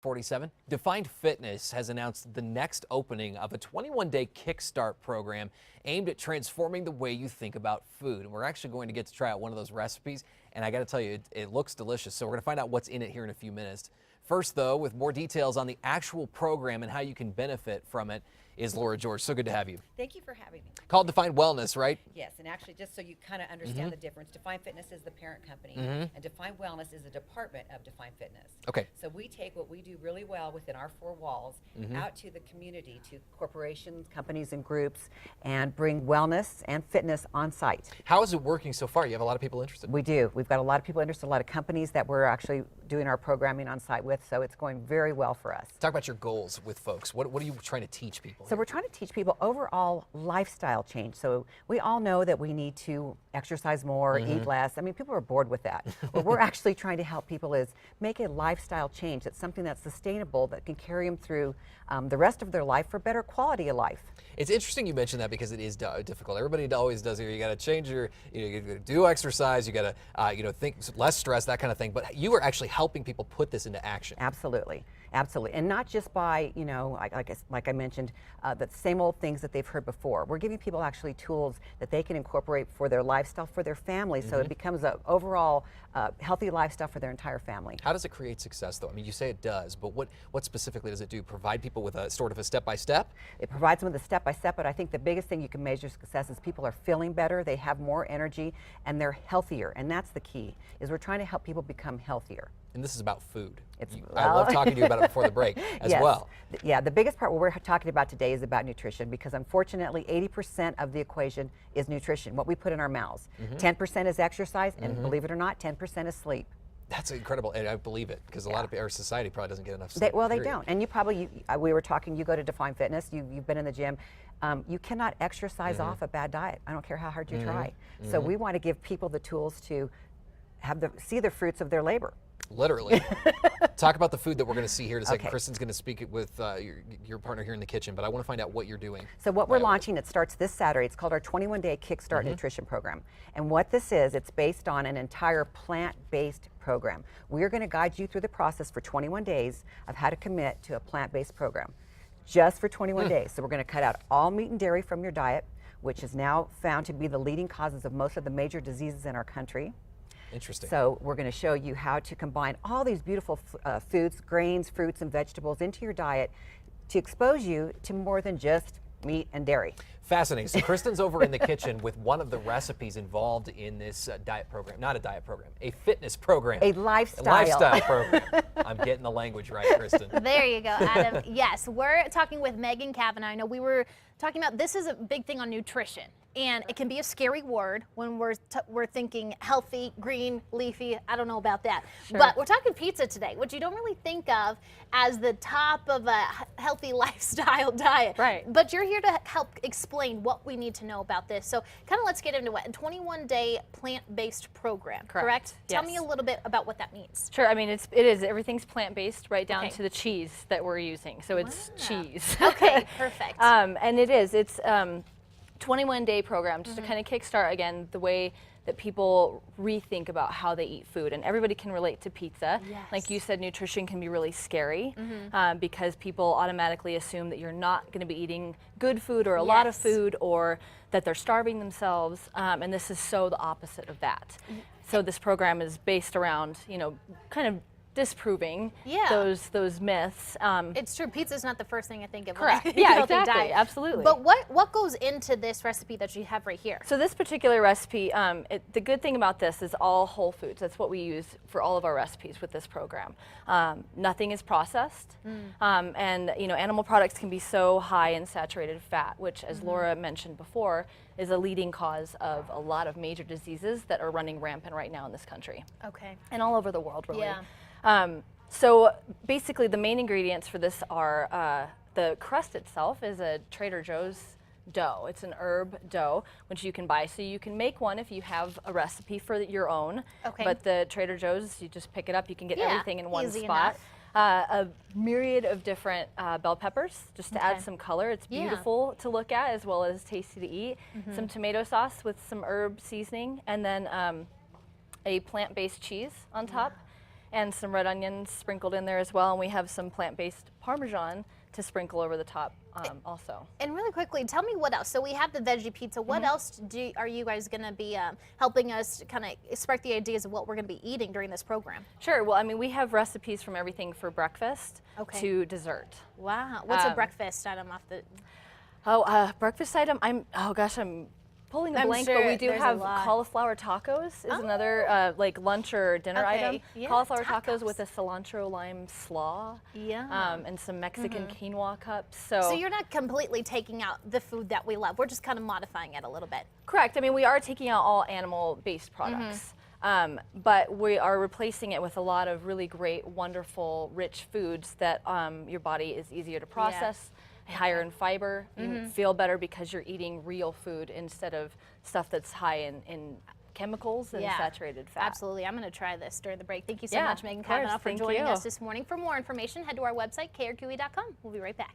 47. Defined Fitness has announced the next opening of a 21-day kickstart program aimed at transforming the way you think about food. And we're actually going to get to try out one of those recipes, and I got to tell you, it looks delicious. So we're going to find out what's in it here in a few minutes. First, though, with more details on the actual program and how you can benefit from it, is Laura George. So good to have you. Thank you for having me. Called Defined Wellness, right? Yes, and actually, just so you kind of understand the difference, Defined Fitness is the parent company, and Defined Wellness is a department of Defined Fitness. Okay. So we take what we do really well within our four walls out to the community, to corporations, companies, and groups, and bring wellness and fitness on site. How is it working so far? You have a lot of people interested. We do. We've got a lot of people interested, a lot of companies that we're actually doing our programming on site with, so it's going very well for us. Talk about your goals with folks. What are you trying to teach people? So we're trying to teach people overall lifestyle change. So we all know that we need to exercise more, eat less. I mean, people are bored with that. What we're actually trying to help people is make a lifestyle change. It's something that's sustainable, that can carry them through the rest of their life for better quality of life. It's interesting you mentioned that because it is difficult. Everybody always does here. You got to change your, you gotta do exercise. You got to, think less stress, that kind of thing. But you are actually helping people put this into action. Absolutely, absolutely, and not just by like I mentioned, the same old things that they've heard before. We're giving people actually tools that they can incorporate for their lifestyle, for their family, so it becomes an overall healthy lifestyle for their entire family. How does it create success, though? I mean, you say it does, but what specifically does it do? Provide people with a sort of a step-by-step? It provides them with a step-by-step, but I think the biggest thing you can measure success is people are feeling better, they have more energy, and they're healthier. And that's the key, is we're trying to help people become healthier. And this is about food. I love talking to you about it before the break as well. Yeah, the biggest part what we're talking about today is about nutrition, because unfortunately 80% of the equation is nutrition, what we put in our mouths. 10% is exercise, and believe it or not, 10% is sleep. That's incredible, and I believe it, because a lot of our society probably doesn't get enough sleep. They don't. And we were talking, you go to Define Fitness, you've been in the gym. You cannot exercise off a bad diet. I don't care how hard you try. So we want to give people the tools to see the fruits of their labor. Literally. Talk about the food that we're going to see here in a second. Okay. Kristen's going to speak it with your partner here in the kitchen, but I want to find out what you're doing. So what we're launching, it starts this Saturday. It's called our 21-day Kickstart Nutrition Program. And what this is, it's based on an entire plant-based program. We're going to guide you through the process for 21 days of how to commit to a plant-based program, just for 21 days. So we're going to cut out all meat and dairy from your diet, which is now found to be the leading causes of most of the major diseases in our country. Interesting. So we're going to show you how to combine all these beautiful foods, grains, fruits, and vegetables into your diet to expose you to more than just meat and dairy. Fascinating. So Kristen's over in the kitchen with one of the recipes involved in this diet program. Not a diet program, a fitness program. A lifestyle. A lifestyle program. I'm getting the language right, Kristen. There you go, Adam. Yes, we're talking with Megan Kavanaugh. I know we were talking about, this is a big thing on nutrition. And it can be a scary word when we're thinking healthy, green, leafy. I don't know about that. Sure. But we're talking pizza today, which you don't really think of as the top of a healthy lifestyle diet. Right. But you're here to help explain what we need to know about this. So kind of let's get into it. A 21-day plant-based program, correct? Tell me a little bit about what that means. Sure. I mean, it is. Everything's plant-based, right down Okay. to the cheese that we're using. So it's cheese. Okay, perfect. And it is. It's 21-day program just to kind of kickstart again the way that people rethink about how they eat food, and everybody can relate to pizza. Yes. Like you said, nutrition can be really scary because people automatically assume that you're not going to be eating good food or a lot of food, or that they're starving themselves, and this is so the opposite of that. So this program is based around, kind of disproving those myths. It's true. Pizza's not the first thing I think of. Correct. When I think Yeah, healthy exactly. diet. Absolutely. But what goes into this recipe that you have right here? So this particular recipe, the good thing about this is all whole foods. That's what we use for all of our recipes with this program. Nothing is processed, and animal products can be so high in saturated fat, which, as Laura mentioned before, is a leading cause of a lot of major diseases that are running rampant right now in this country. Okay. And all over the world, really. Yeah. So basically the main ingredients for this are the crust itself is a Trader Joe's dough. It's an herb dough, which you can buy. So you can make one if you have a recipe for your own. Okay. But the Trader Joe's, you just pick it up. You can get everything in one easy spot. enough. A myriad of different bell peppers, just to add some color. It's beautiful to look at as well as tasty to eat. Some tomato sauce with some herb seasoning, and then a plant-based cheese on top. and some red onions sprinkled in there as well. And we have some plant-based Parmesan to sprinkle over the top also. And really quickly, tell me what else. So we have the veggie pizza. What else are you guys going to be helping us kind of spark the ideas of what we're going to be eating during this program? Sure. Well, I mean, we have recipes from everything for breakfast to dessert. Wow. What's a breakfast item off the... Breakfast item, I'm pulling a blank, sure but we do there's a have lot. cauliflower tacos is another like lunch or dinner item. Yeah, Cauliflower tacos. tacos with a cilantro lime slaw. Yeah. And some Mexican quinoa cups. So you're not completely taking out the food that we love. We're just kind of modifying it a little bit. Correct. I mean, we are taking out all animal-based products. But we are replacing it with a lot of really great, wonderful, rich foods that your body is easier to process, higher in fiber. You feel better because you're eating real food instead of stuff that's high in chemicals and saturated fat. Absolutely. I'm going to try this during the break. Thank you so Yeah, much, Megan of course. Kavanaugh, for Thank joining you. us this morning. For more information, head to our website, krqe.com. We'll be right back.